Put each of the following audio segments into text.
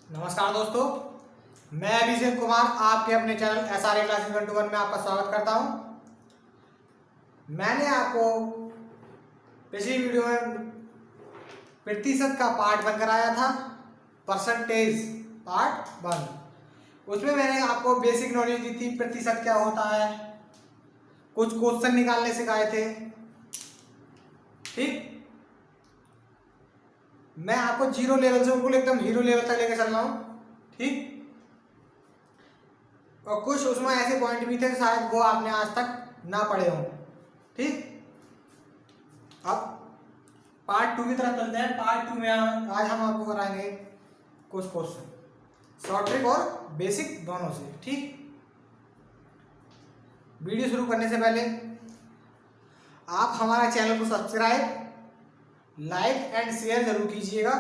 नमस्कार दोस्तों, मैं अभिषेक कुमार आपके अपने चैनल SRA क्लासेस 121 में आपका स्वागत करता हूं। मैंने आपको पिछली वीडियो में प्रतिशत का पार्ट 1 कराया था, परसेंटेज पार्ट 1। उसमें मैंने आपको बेसिक नॉलेज दी थी, प्रतिशत क्या होता है, कुछ क्वेश्चन निकालने सिखाए थे। ठीक, मैं आपको जीरो लेवल से बिल्कुल एकदम हीरो लेवल तक लेके चल रहा हूँ। ठीक, और कुछ उसमें ऐसे पॉइंट भी थे शायद वो आपने आज तक ना पढ़े हों। ठीक, अब पार्ट 2 की तरफ चलते हैं। पार्ट 2 में आज हम आपको कराएंगे कुछ क्वेश्चन शॉर्ट ट्रिक और बेसिक दोनों से। ठीक, वीडियो शुरू करने से पहले आप हमारा चैनल को सब्सक्राइब, लाइक एंड शेयर जरूर कीजिएगा,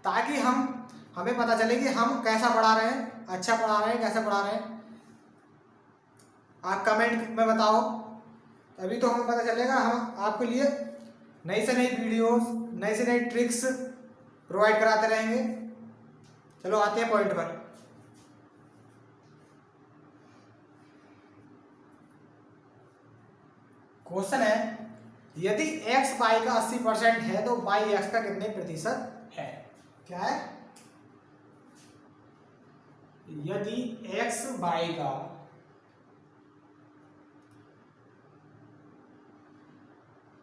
ताकि हमें पता चले कि हम कैसा पढ़ा रहे हैं, अच्छा पढ़ा रहे हैं, कैसा पढ़ा रहे हैं। आप कमेंट में बताओ, तभी तो हमें पता चलेगा। हम आपके लिए नई से नई वीडियोस, नई से नई ट्रिक्स प्रोवाइड कराते रहेंगे। चलो आते हैं पॉइंट पर। क्वेश्चन है, यदि x y का 80% है तो y x का कितने प्रतिशत है? क्या है? यदि x y का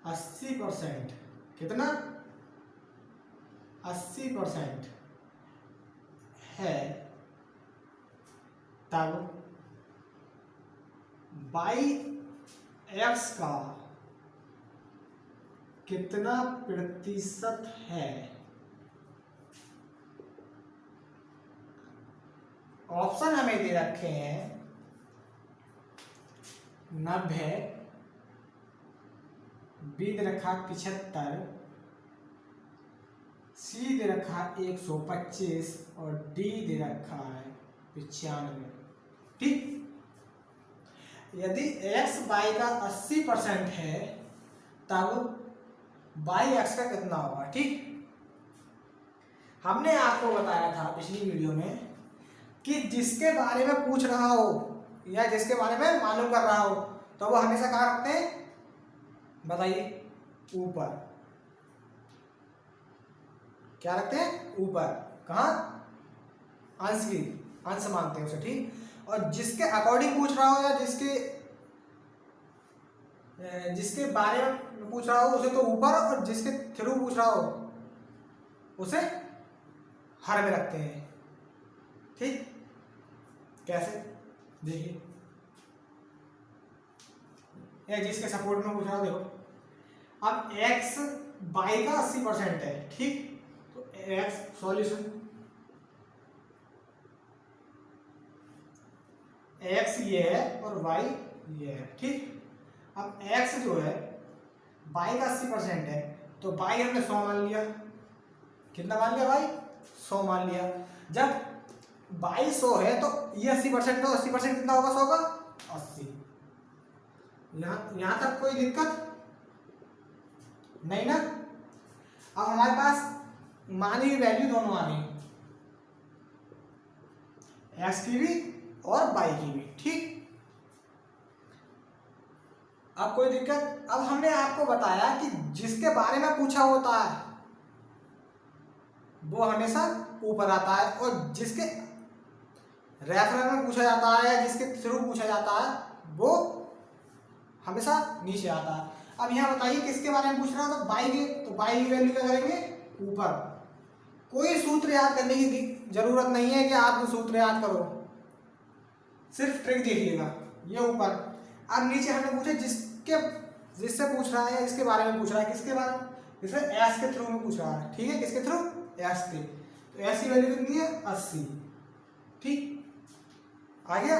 80% कितना 80% है, तब y x का कितना प्रतिशत है? ऑप्शन हमें दे रखे हैं 90, बी दे रखा 75, सी दे रखा 125 और डी दे रखा है 95। ठीक, यदि x y का 80% है तब y x का कितना होगा? ठीक, हमने आपको बताया था पिछली वीडियो में कि जिसके बारे में पूछ रहा हो या जिसके बारे में मालूम कर रहा हो तो वो हमेशा कहाँ रखते हैं? बताइए, ऊपर। क्या रखते हैं? ऊपर। कहाँ? अंश की, अंश मानते हैं उसे। ठीक, और जिसके अकॉर्डिंग पूछ रहा हो या जिसके बारे में पूछ रहा हो उसे तो ऊपर, और जिसके थ्रू पूछ रहा हो उसे हर में रखते हैं। ठीक, कैसे? देखिए, या जिसके सपोर्ट में पूछ रहा हो, देखो अब x y का 80% है। ठीक, तो x सॉल्यूशन, x ये है और y ये है। ठीक, अब x जो है y का 80% है तो y हमने 100 मान लिया। कितना मान लिया? y 100 मान लिया। जब y 100 है तो ये 80%, तो 80% कितना होगा? 100 का 80। यहां तक कोई दिक्कत नहीं ना? अब हमारे पास मानी हुई वैल्यू दोनों आ गई, x की भी और y की भी। ठीक, अब कोई दिक्कत? अब हमने आपको बताया कि जिसके बारे में पूछा होता है वो हमेशा ऊपर आता है, और जिसके रेफरेंस में पूछा जाता है या जिसके थ्रू पूछा जाता है वो हमेशा नीचे आता है। अब यहाँ बताइए किसके बारे में पूछ रहा है? तो y के, तो y की वैल्यू क्या करेंगे? ऊपर। कोई सूत्र याद करने की जरूरत नहीं है कि आप सूत्र याद करो, सिर्फ ट्रिक देखिएगा। ये ऊपर। अब नीचे हमने पूछा जिससे पूछ रहा है, इसके बारे में पूछ रहा है। किसके बारे में? जैसे s के थ्रू में पूछ रहा है। ठीक है, किसके थ्रू? s के। तो s की वैल्यू कितनी है? 80। ठीक, आ गया।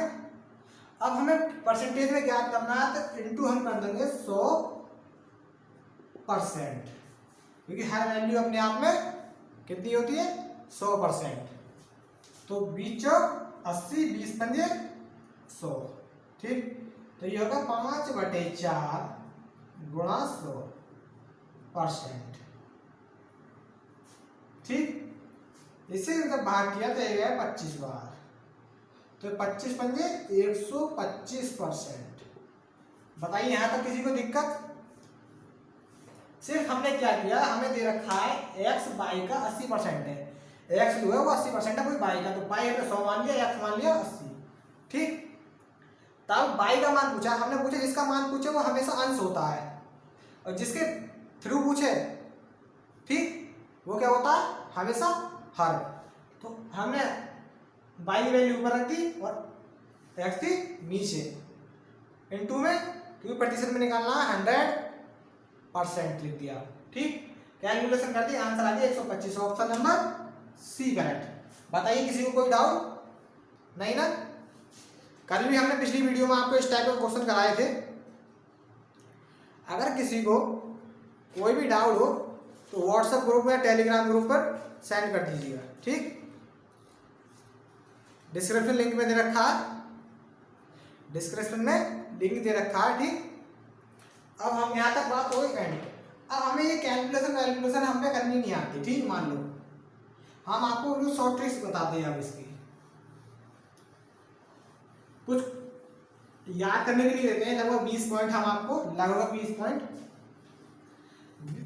अब हमें परसेंटेज में ज्ञात करना है तो इनटू हम कर देंगे 100%, क्योंकि हर वैल्यू अपने आप में कितनी होती है? 100%। तो 20 80, 20 पंजे 100। ठीक, तो ये होगा 5/4 गुणा 100%। ठीक, इसे जब भाग किया तो ये 25 बार, तो 25 पंजे 125%। बताइए यहाँ तक किसी को दिक्कत? सिर्फ हमने क्या किया, हमें दे रखा है x y का 80% है, x जो है वो 80% है, कोई y का, तो y हमने 100 मान लिया, x मान लिया 80। ठीक, तब y का मान पूछा, हमने पूछा जिसका मान पूछे वो हमेशा अंश होता है, और जिसके थ्रू पूछे ठीक वो क्या होता है, हमेशा हर। तो हमने y की वैल्यू ऊपर रख दी और x थी नीचे, इनटू में क्योंकि प्रतिशत में निकालना है 100% लिख दिया। ठीक, कैलकुलेशन कर दी, आंसर आ गया 125, ऑप्शन नंबर सी करेक्ट। बताइए किसी को कोई डाउट नहीं ना? कल भी हमने पिछली वीडियो में आपको इस टाइप का क्वेश्चन कराए थे। अगर किसी को कोई भी डाउट हो तो व्हाट्सएप ग्रुप या टेलीग्राम ग्रुप पर सेंड कर दीजिएगा। ठीक, डिस्क्रिप्शन लिंक में दे रखा है, डिस्क्रिप्शन में लिंक दे रखा है। ठीक, अब हम यहाँ तक बात हो गई एंड। अब हमें ये कैलकुलेशन हम पे करनी नहीं आती। ठीक, मान लो हम आपको कुछ शॉर्ट ट्रिक्स बताते हैं। अब इसकी कुछ याद करने के लिए देते हैं, लगभग 20 पॉइंट हम आपको, लगभग 20 पॉइंट,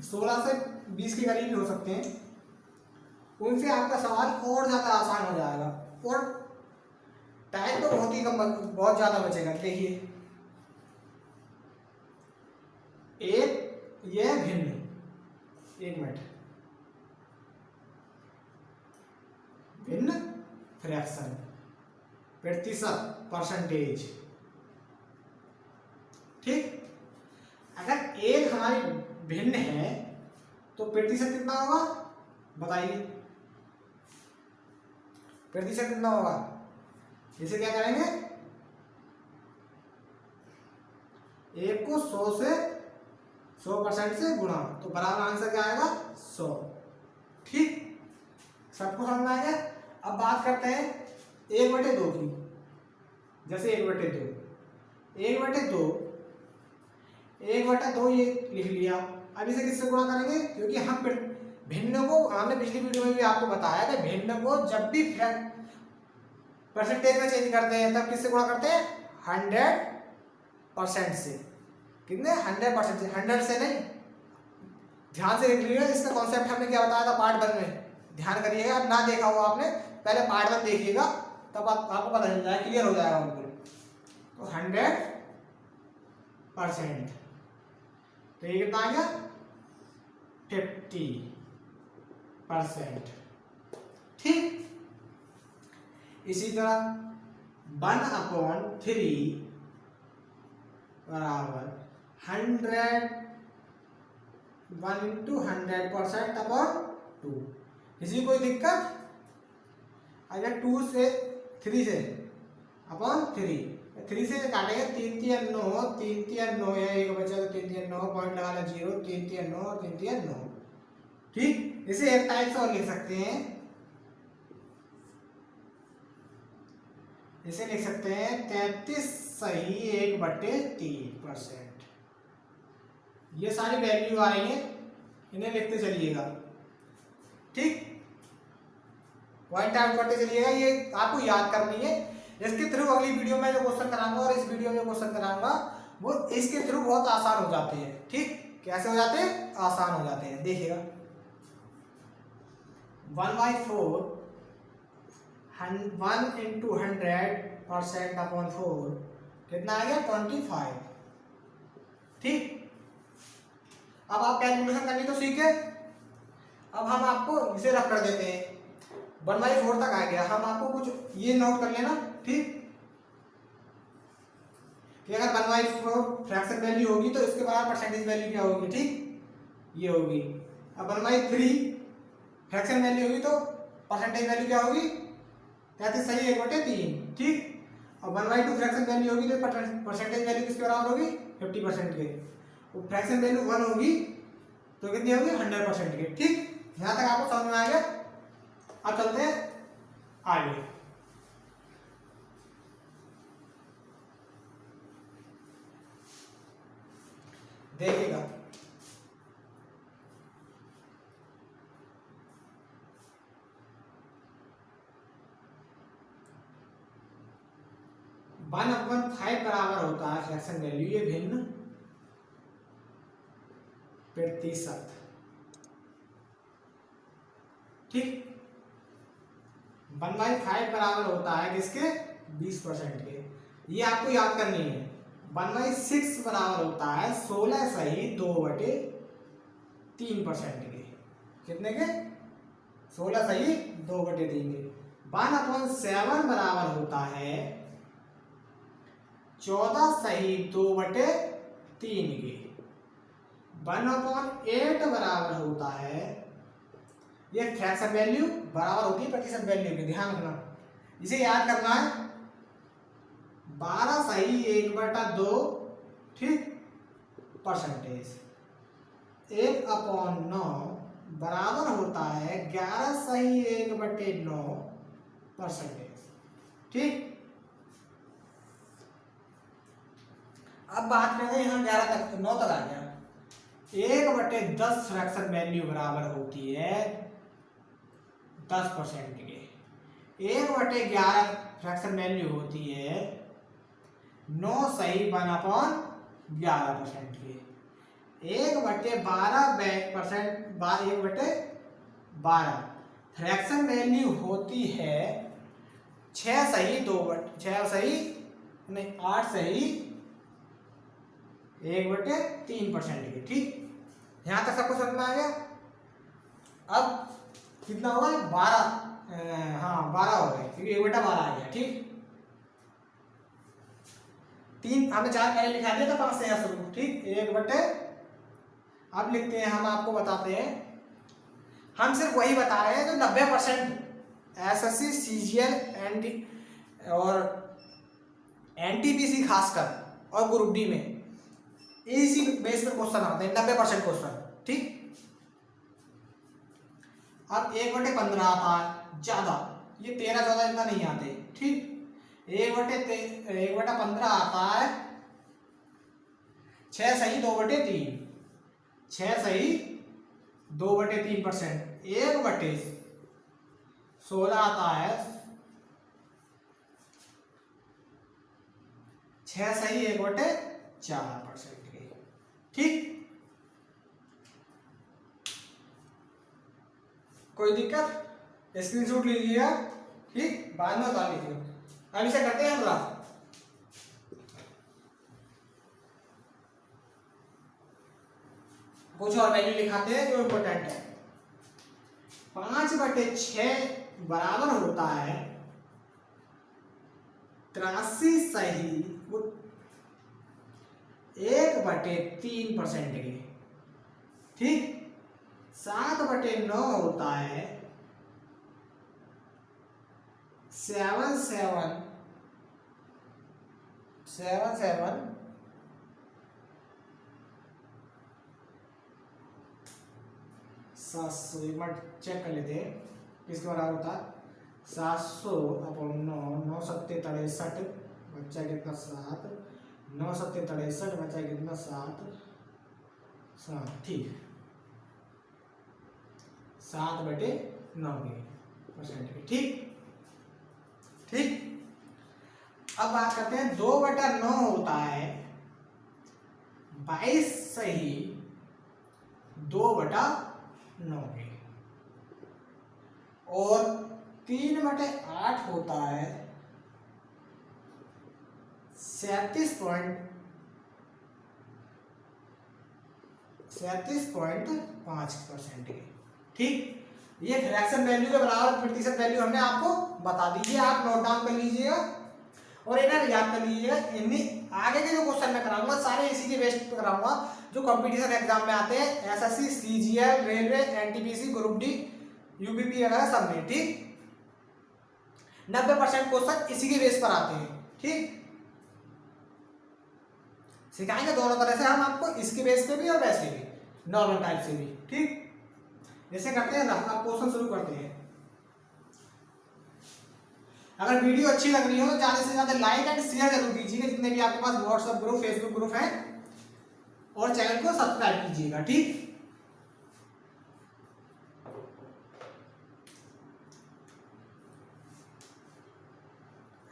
16 से 20 के करीब हो सकते हैं। उनसे आपका सवाल और ज़्यादा आसान हो जाएगा और टाइम तो बहुत ही कम, बहुत ज़्यादा बचेगा। देखिए, एक ये भिन्न, एक मिनट, भिन्न फ्रैक्शन, प्रतिशत, परसेंटेज। ठीक, अगर एक हमारी भिन्न है तो प्रतिशत कितना होगा बताइए, प्रतिशत कितना होगा? इसे क्या करेंगे, एक को 100% से गुणा, तो बराबर आंसर क्या आएगा 100। ठीक, सबको समझ में आ गया? अब बात करते हैं 1/2 की। जैसे 1/2, 1/2 ये लिख लिया। अब इसे किससे गुणा करेंगे? क्योंकि हम भिन्न को, हमने पिछली वीडियो में भी आपको बताया कि भिन्न को जब भी परसेंटेज में चेंज करते हैं तब किससे गुणा करते हैं? 100% से। कितने? 100% से, 100 से नहीं। ध्यान से देख लीजिएगा, इसका कॉन्सेप्ट हमने क्या बताया था पार्ट 1 में, ध्यान करिएगा। अब ना देखा हो आपने, पहले पार्ट 1 देखिएगा, तब आपको पता चल जाएगा, क्लियर हो जाएगा बिल्कुल। तो 100%, तो ये कितना आ गया 50%। ठीक, इसी तरह 1/3 बराबर 100, 1 × 100%/2। किसी कोई दिक्कत? अगर 2 से 3 से अपॉन 3 से काटेंगे, 3 3 9, 3 3 9, एक बचा तो 3 3 9, पॉइंट लगाना 0, 3 3 9 और 3 3 9। ठीक, इसे एक टाइप से और लिख सकते हैं, इसे लिख सकते हैं 33 सही 1/3%। ये सारी वैल्यू आ रही है, इन्हें लिखते चलिएगा। ठीक, पॉइंट आउट करते चलिएगा, ये आपको याद करनी है। इसके थ्रू अगली वीडियो में जो क्वेश्चन कराऊंगा और इस वीडियो में जो क्वेश्चन कराऊंगा वो इसके थ्रू बहुत आसान हो जाते हैं। ठीक, कैसे हो जाते हैं? आसान हो जाते हैं। देखिएगा 1/4, 1 × 100%/4 कितना आ गया 25। ठीक, अब आप कैलकुलेशन करनी तो सीखे। अब हम आपको इसे रख कर देते हैं, 1/4 तक आ गया। हम आपको कुछ ये नोट कर लेना। ठीक, कि अगर 1/4 फ्रैक्शन वैल्यू होगी तो इसके बाद परसेंटेज वैल्यू क्या होगी? ठीक, ये होगी। अब 1/3 फ्रैक्शन वैल्यू होगी तो परसेंटेज वैल्यू क्या होगी? 33 सही 1/3। ठीक, और 1/2 फ्रैक्शन वैल्यू होगी तो परसेंटेज वैल्यू किसके बराबर होगी? 50% के। और फ्रैक्शन वैल्यू 1 होगी तो कितनी होगी? 100% के। ठीक, यहाँ तक आपको समझ में आ गया। अब चलते हैं आगे। देखिएगा 1/5 बराबर होता है फ्रैक्शन वैल्यू, ये भिन्न प्रतिशत, ठीक। 1/5 बराबर होता है किसके? 20% के। ये आपको याद करनी है। 1/6 बराबर होता है 16 सही 2/3% के। कितने के? 16 सही 2/3 के। 1/7 बराबर होता है 14 सही 2/3 के। 1/8 बराबर होता है, ये फ्रैक्शन वैल्यू बराबर होती है प्रतिशत वैल्यू के, ध्यान रखना। इसे याद करना है 12 सही 1/2, ठीक, परसेंटेज। 1/9 बराबर होता है 11 सही 1/9 परसेंटेज, ठीक। अब बात करते हैं यहाँ 11 तक, 9 तक आ गया। 1/10 फ्रैक्शन वैल्यू बराबर होती है 10% के। 1/11 फ्रैक्शन वैल्यू होती है 9 सही 1/11% के। 1/12 फ्रैक्शन वैल्यू होती है 6 सही 8 सही 1/3% के, ठीक। यहां तक सबको समझ में आ गया। अब कितना होगा? 12, हाँ 12 हो गए क्योंकि 1/12 आ गया, ठीक। 3 हमने 4 पहले लिखा दिया था, 5 से यहाँ शुरू, ठीक। 1/, अब लिखते हैं, हम आपको बताते हैं, हम सिर्फ वही बता रहे हैं जो 90% एसएससी सीजीएल और एनटीपीसी खासकर और ग्रुप डी में इसी बेस पर क्वेश्चन आते हैं, 90% क्वेश्चन, ठीक। अब 1/15 आता है ज्यादा, ये 13-14 इतना नहीं आते, ठीक। 1/15 आता है 6 सही 2/3, 6 सही 2/3%। 1/16 आता है 6 सही 1/4% के, ठीक। कोई दिक्कत? स्क्रीनशॉट लीजिएगा, ठीक, बाद में बता लीजिएगा। अब इसे करते हैं ग्राफ। कुछ और वैल्यू लिखाते हैं जो इम्पोर्टेंट है। 5/6 बराबर होता है 83 सही 1/3% के, ठीक। 7/9 होता है 77 700, एक बार चेक कर लेते हैं किसके बराबर होता है। 700/9, 9 सत्ते 63, बच्चा कितना 7, 9 सत्ते 63, बच्चा कितना 7, ठीक, 7/9%, ठीक, ठीक। अब बात करते हैं 2/9 होता है 22 सही 2/9 के, और 3/8 होता है 37.5% के, ठीक। ये फ्रैक्शन वैल्यू के बराबर प्रतिशत वैल्यू हमने आपको बता दीजिए, आप नोट डाउन कर लीजिएगा और इन्हें याद कर लीजिएगा। इन्हीं आगे के जो क्वेश्चन मैं कराऊंगा सारे इसी के बेस पे कराऊंगा जो कंपटीशन एग्जाम में आते हैं, SSC CGL railway NTPC group D UPP वगैरह सब में, ठीक। 90% क्वेश्चन इसी के बेस पर आते हैं, ठीक। सिखाएंगे दोनों तरह से हम आपको, इसके बेस पे भी और वैसे भी नॉर्मल टाइप से भी, ठीक। जैसे करते हैं ना, आप क्वेश्चन शुरू करते हैं। अगर वीडियो अच्छी लग रही हो तो ज्यादा से ज्यादा लाइक एंड शेयर जरूर कीजिएगा, जितने भी आपके पास व्हाट्सएप ग्रुप फेसबुक ग्रुप है, और चैनल को सब्सक्राइब कीजिएगा, ठीक।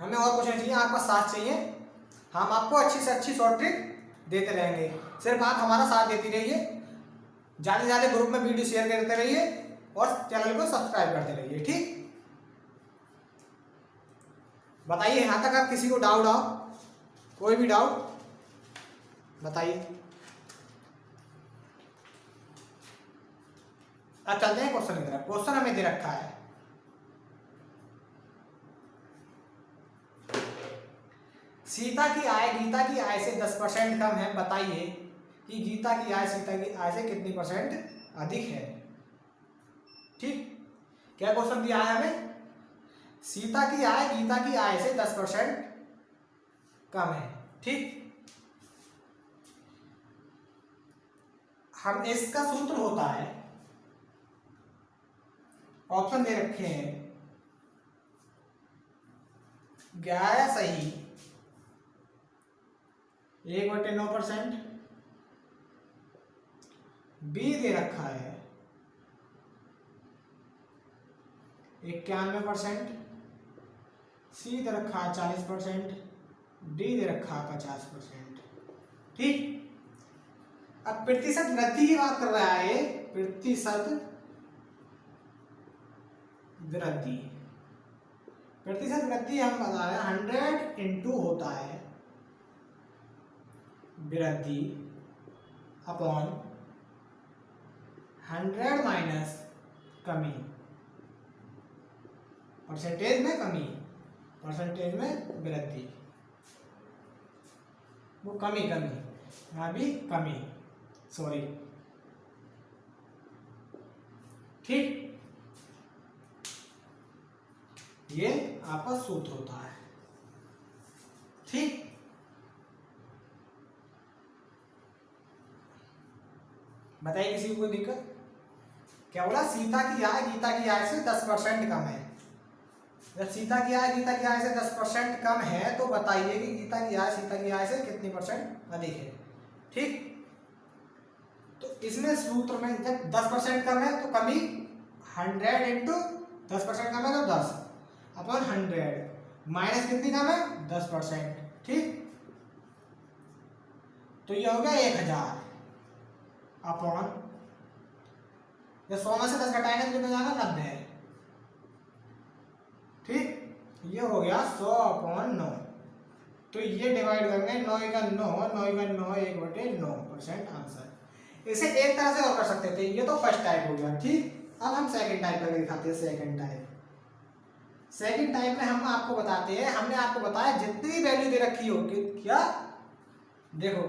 हमें और कुछ नहीं चाहिए, आपका साथ चाहिए। हम आपको अच्छी से अच्छी शॉर्ट ट्रिक देते रहेंगे, सिर्फ आप हमारा साथ देती रहिए, ज़्यादा से ज़्यादा ग्रुप में वीडियो शेयर करते रहिए और चैनल को सब्सक्राइब करते रहिए। ठीक, बताइए यहाँ तक आप किसी को डाउट आओ, कोई भी डाउट बताइए। अब चलते हैं क्वेश्चन की तरफ। क्वेश्चन हमें दे रखा है, सीता की आय गीता की आय से 10% कम है, बताइए कि गीता की आय सीता की आय से कितनी % अधिक है। ठीक, क्या क्वेश्चन दिया है हमें? सीता की आय गीता की आय से 10% कम है। ठीक, हम इसका सूत्र होता है, ऑप्शन दे रखे हैं, 11 सही 1/9%, बी दे रखा है 91%, सी दे रखा है 40%, डी दे रखा है 50%। ठीक, अब प्रतिशत वृद्धि की बात कर रहा है, प्रतिशत वृद्धि, प्रतिशत वृद्धि हम बता रहे हैं 100 इंटू होता है वृद्धि अपॉन 100 माइनस कमी, परसेंटेज में कमी, परसेंटेज में वृद्धि, वो कमी यहाँ भी कमी, सॉरी। ठीक, ये आपका सूत्र होता है। ठीक, बताइए किसी को दिक्कत? क्या बोला? सीता की आय गीता की आय से 10% कम है। जब सीता की आय गीता की आय से 10% कम है तो बताइए कि गीता की आय सीता की आय से कितनी % अधिक है। ठीक, तो इसमें सूत्र में जब 10% कम है तो कमी 100 इंटू 10% कम है तो 10 अपॉन 100 माइनस कितनी कम है 10%। ठीक, तो ये हो गया 1000 अपॉन, जब 100 में से 10 घटाएंगे तो कितना जाएगा 90 है। ठीक, ये हो गया 100 अपॉन 9, तो ये डिवाइड करेंगे 9 का 9 1/9% आंसर। इसे एक तरह से और कर सकते थे, ये तो फर्स्ट टाइप हो गया। ठीक, अब हम सेकंड टाइप करके दिखाते हैं। सेकंड टाइप में हम आपको बताते हैं, हमने आपको बताया जितनी वैल्यू दे रखी हो कि क्या देखो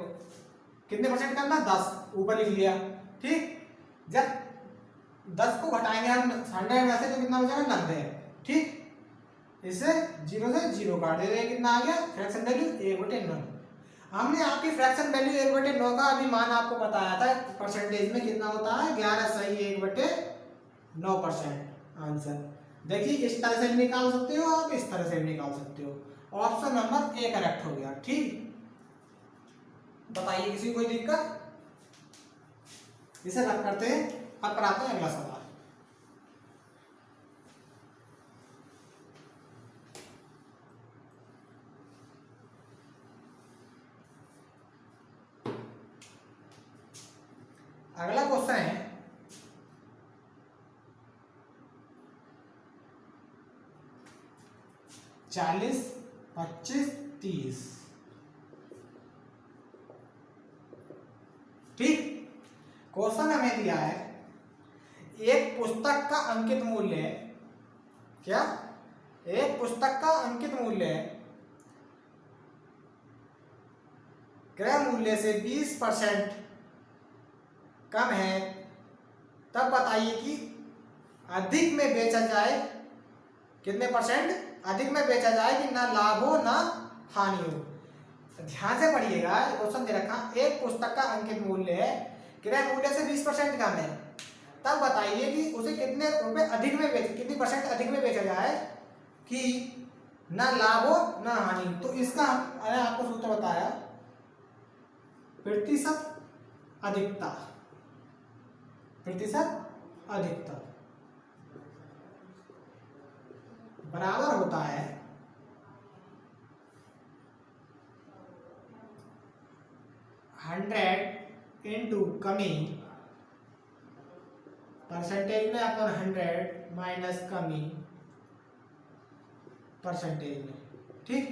कितने % करना 10 ऊपर लिख लिया। ठीक, जब 10 को घटाएंगे हम 100 में से तो कितना बचेगा 90 है। ठीक, इसे 0 से 0 काट दे रहे, कितना आ गया फ्रैक्शन वैल्यू 1/9। हमने आपकी फ्रैक्शन वैल्यू 1/9 का अभी मान आपको बताया था, परसेंटेज में कितना होता है 11 सही 1/9% आंसर। देखिए इस तरह से भी निकाल सकते हो आप, इस तरह से भी निकाल सकते हो। ऑप्शन नंबर ए करेक्ट हो गया। ठीक, बताइए किसी को कोई दिक्कत? इसे रख करते हैं, अब कराते हैं अगला सवाल। अगला क्वेश्चन है, चालीस 25 30। ठीक, क्वेश्चन हमें दिया है एक पुस्तक का अंकित मूल्य है, क्या एक पुस्तक का अंकित मूल्य है क्रय मूल्य से 20% कम है, तब बताइए कि अधिक में बेचा जाए कितने % अधिक में बेचा जाए कि ना लाभ हो ना हानि हो। ध्यान से पढ़िएगा, क्वेश्चन दे रखा एक पुस्तक का अंकित मूल्य है क्रय मूल्य से 20% कम है, तब बताइए कि उसे कितने रुपए अधिक में कितनी % अधिक में बेचा जाए कि ना लाभ हो ना हानि। तो इसका मैंने आपको सूत्र बताया, प्रतिशत अधिकता, प्रतिशत अधिकता बराबर होता है इंटू कमी परसेंटेज में अपॉन 100 माइनस कमी परसेंटेज में। ठीक,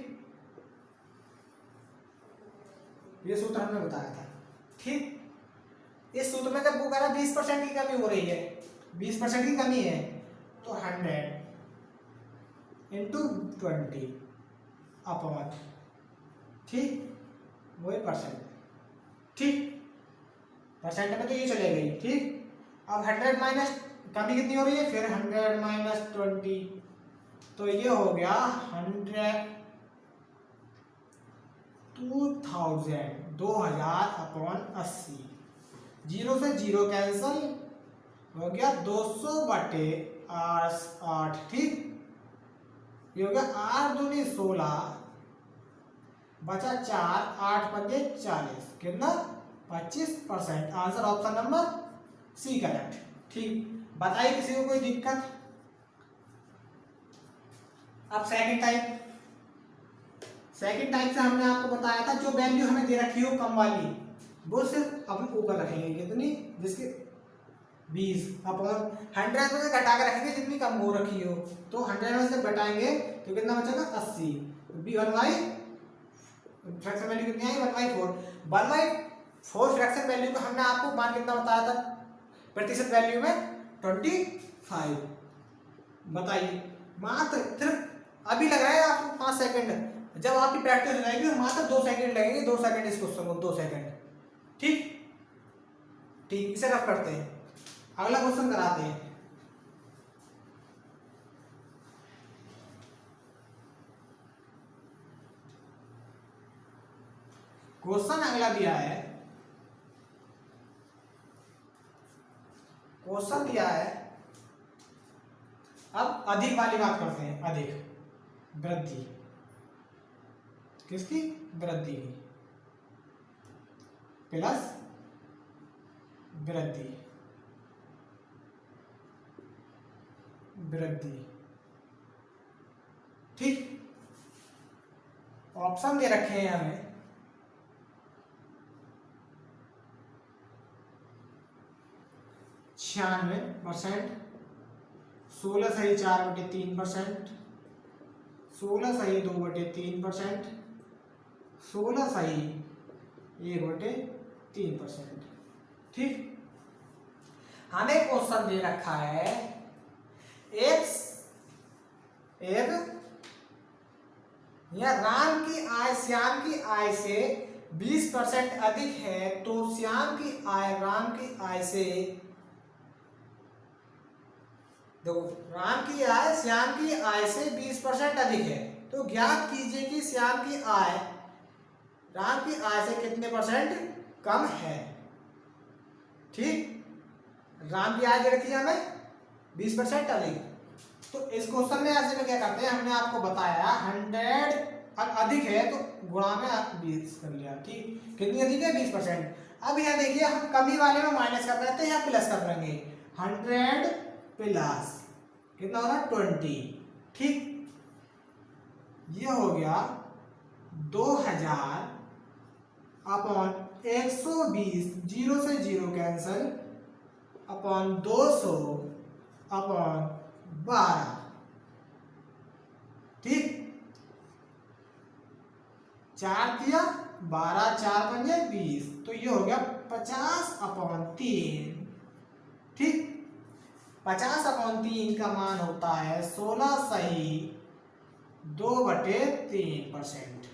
ये सूत्र हमने बताया था। ठीक, इस सूत्र में जब वो कह रहा 20% की कमी हो रही है, 20% की कमी है, तो 100 इंटू 20 अपॉन, ठीक, वही परसेंट। ठीक, परसेंट में तो ये चले गई। ठीक, अब 100 माइनस कमी कितनी हो रही है, फिर 100 माइनस 20, तो ये हो गया 2000 अपॉन 80। 0 से 0 कैंसल हो गया, 200 बटे 8। ठीक, ये हो गया 8 दूनी 16 बचा 4, 8 पंजे 40, कितना 25%। Answer option number c correct. ठीक, बताइए किसी को कोई दिक्कत। अब सेकंड टाइप से हमने आपको बताया था जो वैल्यू हमें दे रखी हो कम वाली, वो सिर्फ अपन ऊपर रखेंगे, कितनी, जिसके 20 अपॉन 100 में से घटा के रखेंगे जितनी कम हो रखी हो, तो 100 में से घटाएंगे तो कितना बचेगा 80। फ्रैक्शन वैल्यू कितनी आई 1/4। 1/4 फ्रैक्शन वैल्यू को हमने आपको मान कितना बताया था प्रतिशत वैल्यू में 25। बताइए, मात्र सिर्फ अभी लग रहा है आपको 5 सेकंड, जब आपकी प्रैक्टिस हो जाएगी मात्र 2 सेकंड लगेंगे। 2 सेकंड इस क्वेश्चन को, 2 सेकंड। ठीक, ठीक, इसे रफ करते हैं, अगला क्वेश्चन कराते हैं। क्वेश्चन अगला दिया है, क्वेश्चन दिया है, अब अधिक वाली बात करते हैं। अधिक वृद्धि, किसकी, वृद्धि की, प्लस वृद्धि, वृद्धि। ठीक, ऑप्शन दे रखे हैं हमें, 96%, 16 सही 4/3%, 16 सही 2/3%, 16 सही 1/3%। ठीक, हमें क्वेश्चन दे रखा है एक या राम की आय श्याम की आय से 20% अधिक है, तो श्याम की आय राम की आय से, देखो राम की आय श्याम की आय से 20% अधिक है, तो ज्ञात कीजिए कि श्याम की आय राम की आय से कितने परसेंट कम है। ठीक, राम की आय दे रखी है हमें 20% अधिक, तो इस क्वेश्चन में ऐसे में क्या करते हैं, हमने आपको बताया 100 अधिक है तो गुणा में 20 कर लिया। ठीक, कितनी अधिक है 20%। अब यहाँ देखिए हम कमी वाले में माइनस कर रहे थे या प्लस कर देंगे, 100 प्लस कितना होगा 20। ठीक, ये हो गया 2000 अपॉन 120, 0 से 0 कैंसल, अपॉन 200 अपॉन 12। ठीक, 4 दिया 12, 4 पंजे 20, तो ये हो गया 50/3। ठीक, 50/3 का मान होता है 16 सही 2/3%।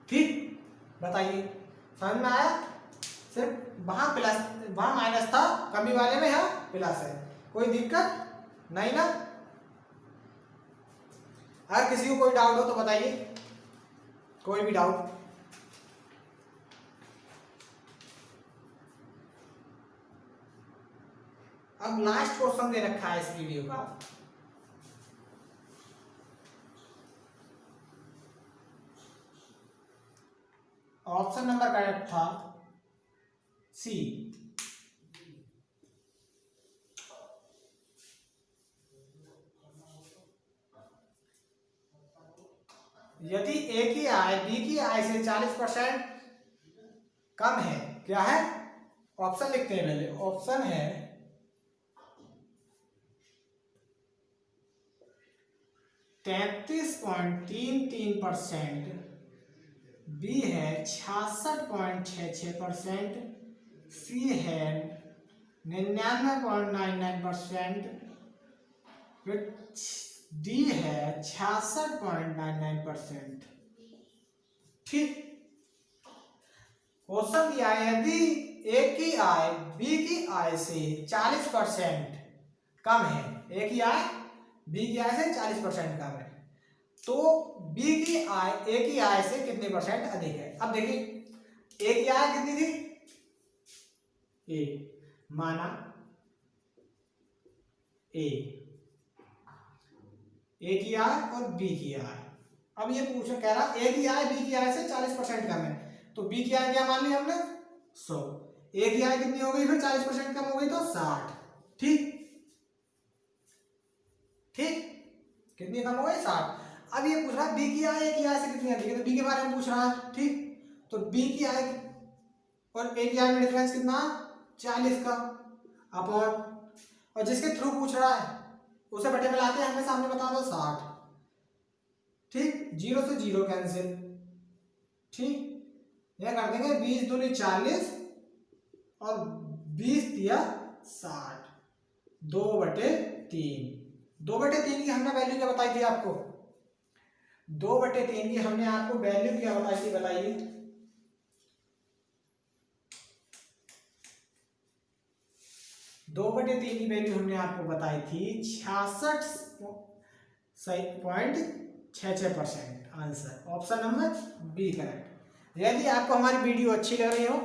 ठीक, बताइए समझ में आया। सिर्फ वहां प्लस वहां माइनस था, कमी वाले में यहाँ प्लस है, कोई दिक्कत नहीं ना। अगर किसी को कोई डाउट हो तो बताइए, कोई भी डाउट। अब लास्ट क्वेश्चन दे रखा है इस वीडियो का, ऑप्शन नंबर करेक्ट था सी। यदि ए की आय बी की आय से 40% कम है, क्या है ऑप्शन लिखते हैं पहले। ऑप्शन है 33.33%, बी है 66.66%, सी है 99.99%, फिर डी है 66.99%। ठीक, क्वेश्चन दिया है यदि ए की आय बी की आय से 40% कम है, ए की आय बी की आय से 40% कम है, तो बी की आय ए की आय से कितने परसेंट अधिक है। अब देखिए ए की आय कितनी थी, ए माना ए की आय और बी की आय। अब ये पूछा कह रहा ए की आय बी की आय से 40% कम है, तो बी की आय क्या मान ली हमने 100, ए की आय कितनी हो गई फिर 40% कम हो गई तो 60। ठीक ठीक, कितनी कम हो गई 60। अब ये पूछ रहा है बी की आय ए की आय से कितनी अधिक है, तो बी के बारे में पूछ रहा है। ठीक, तो बी की आय और ए की आय में डिफरेंस कितना 40 का अपॉन, और जिसके थ्रू पूछ रहा है उसे बटे में लाते हैं, हमें सामने बता दो 60। ठीक, 0 से 0 कैंसिल। ठीक, यह कर देंगे 20 दूनी 40 और 20 दिया 60, 2/3। 2/3 की हमने वैल्यू क्या बताई थी आपको, 2/3 की हमने आपको वैल्यू क्या बताई थी, बताइए। दो बटे तीन की वैल्यू हमने आपको बताई थी 66.66%। Answer option number b correct. यदि आपको हमारी वीडियो अच्छी लग रही हो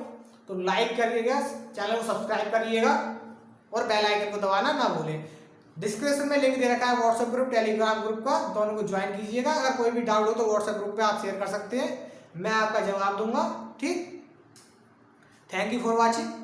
तो लाइक करिएगा, चैनल को सब्सक्राइब करिएगा और बेल आइकन को दबाना ना भूलें। डिस्क्रिप्शन में लिंक दे रखा है व्हाट्सएप ग्रुप टेलीग्राम ग्रुप का, दोनों को ज्वाइन कीजिएगा। अगर कोई भी डाउट हो तो व्हाट्सएप ग्रुप पे आप शेयर कर सकते हैं, मैं आपका जवाब दूंगा। ठीक, थैंक यू फॉर वॉचिंग।